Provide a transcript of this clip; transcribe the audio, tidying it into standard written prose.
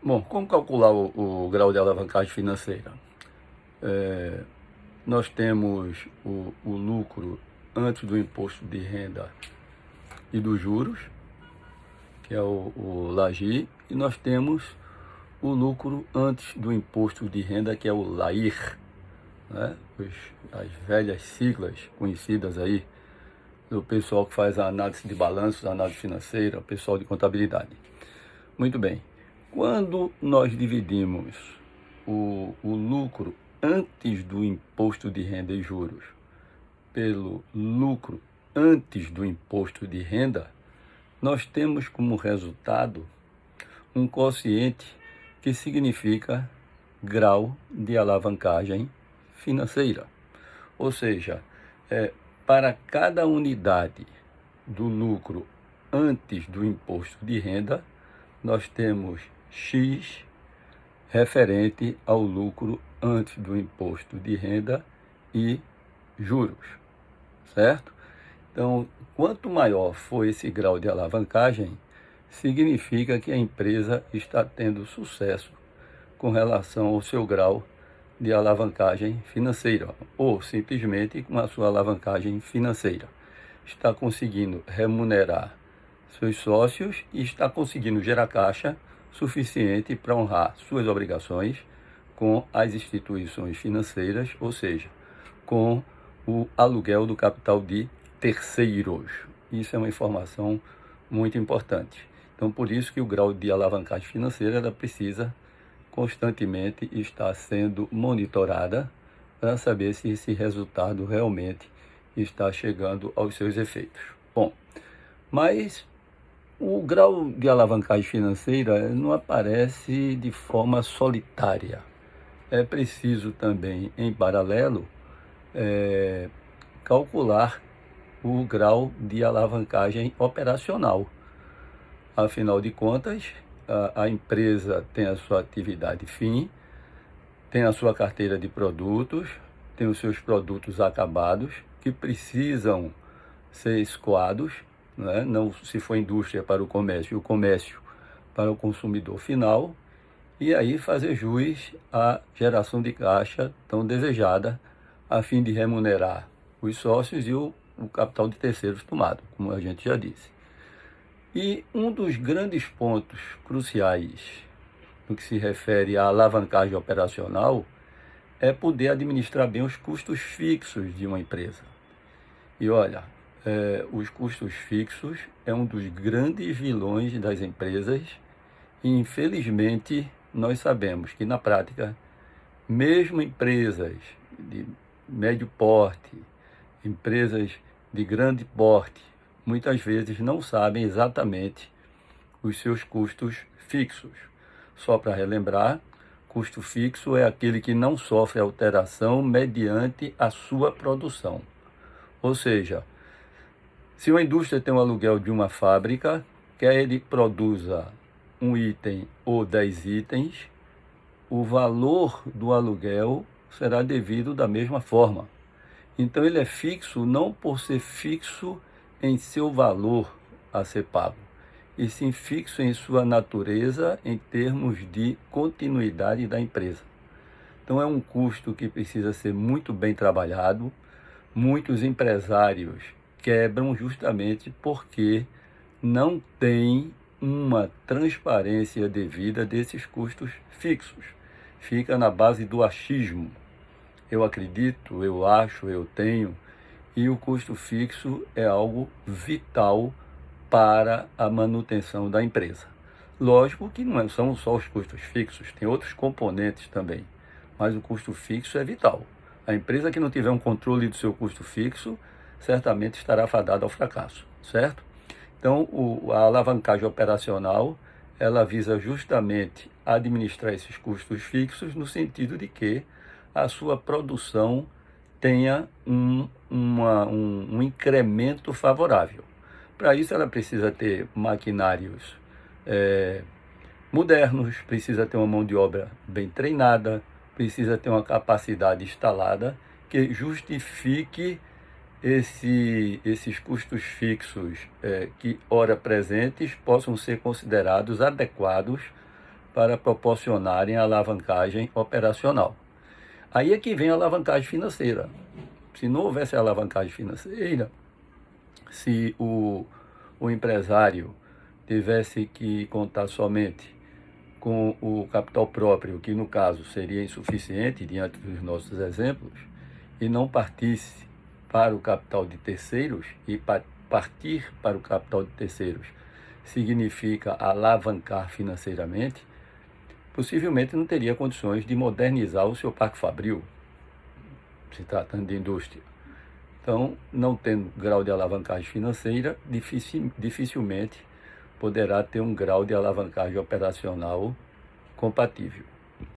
Bom, como calcular o grau de alavancagem financeira? Nós temos o lucro antes do imposto de renda e dos juros, que é o LAGI, e nós temos o lucro antes do imposto de renda, que é o LAIR, né? As velhas siglas conhecidas aí do pessoal que faz a análise de balanços, a análise financeira, o pessoal de contabilidade. Muito bem. Quando nós dividimos o lucro antes do imposto de renda e juros pelo lucro antes do imposto de renda, nós temos como resultado um quociente que significa grau de alavancagem financeira. Ou seja, para cada unidade do lucro antes do imposto de renda, nós temos X referente ao lucro antes do imposto de renda e juros, certo? Então, quanto maior for esse grau de alavancagem, significa que a empresa está tendo sucesso com relação ao seu grau de alavancagem financeira, ou simplesmente com a sua alavancagem financeira. Está conseguindo remunerar seus sócios e está conseguindo gerar caixa suficiente para honrar suas obrigações com as instituições financeiras, ou seja, com o aluguel do capital de terceiros. Isso é uma informação muito importante. Então, por isso que o grau de alavancagem financeira ela precisa constantemente estar sendo monitorada para saber se esse resultado realmente está chegando aos seus efeitos. Bom, mas o grau de alavancagem financeira não aparece de forma solitária. É preciso também, em paralelo, calcular o grau de alavancagem operacional. Afinal de contas, a empresa tem a sua atividade fim, tem a sua carteira de produtos, tem os seus produtos acabados que precisam ser escoados, né? Não se for indústria para o comércio, e o comércio para o consumidor final, e aí fazer jus à geração de caixa tão desejada, a fim de remunerar os sócios e o capital de terceiros tomado, como a gente já disse. E um dos grandes pontos cruciais no que se refere à alavancagem operacional é poder administrar bem os custos fixos de uma empresa. E olha, os custos fixos é um dos grandes vilões das empresas e, infelizmente, nós sabemos que, na prática, mesmo empresas de médio porte, empresas de grande porte, muitas vezes não sabem exatamente os seus custos fixos. Só para relembrar, custo fixo é aquele que não sofre alteração mediante a sua produção. Ou seja, se uma indústria tem um aluguel de uma fábrica, quer ele produza um item ou 10 itens, o valor do aluguel será devido da mesma forma. Então ele é fixo não por ser fixo em seu valor a ser pago, e sim fixo em sua natureza em termos de continuidade da empresa. Então é um custo que precisa ser muito bem trabalhado. Muitos empresários quebram justamente porque não tem uma transparência devida desses custos fixos. Fica na base do achismo. Eu acredito, eu acho, eu tenho, e o custo fixo é algo vital para a manutenção da empresa. Lógico que não são só os custos fixos, tem outros componentes também, mas o custo fixo é vital. A empresa que não tiver um controle do seu custo fixo, certamente estará fadada ao fracasso, certo? Então, a alavancagem operacional, ela visa justamente administrar esses custos fixos no sentido de que a sua produção tenha um incremento favorável. Para isso, ela precisa ter maquinários modernos, precisa ter uma mão de obra bem treinada, precisa ter uma capacidade instalada que justifique esses custos fixos que, ora presentes, possam ser considerados adequados para proporcionarem alavancagem operacional. Aí é que vem a alavancagem financeira. Se não houvesse alavancagem financeira, se o empresário tivesse que contar somente com o capital próprio, que no caso seria insuficiente diante dos nossos exemplos, e não partisse para o capital de terceiros, e partir para o capital de terceiros significa alavancar financeiramente, possivelmente não teria condições de modernizar o seu parque fabril, se tratando de indústria. Então, não tendo grau de alavancagem financeira, dificilmente poderá ter um grau de alavancagem operacional compatível.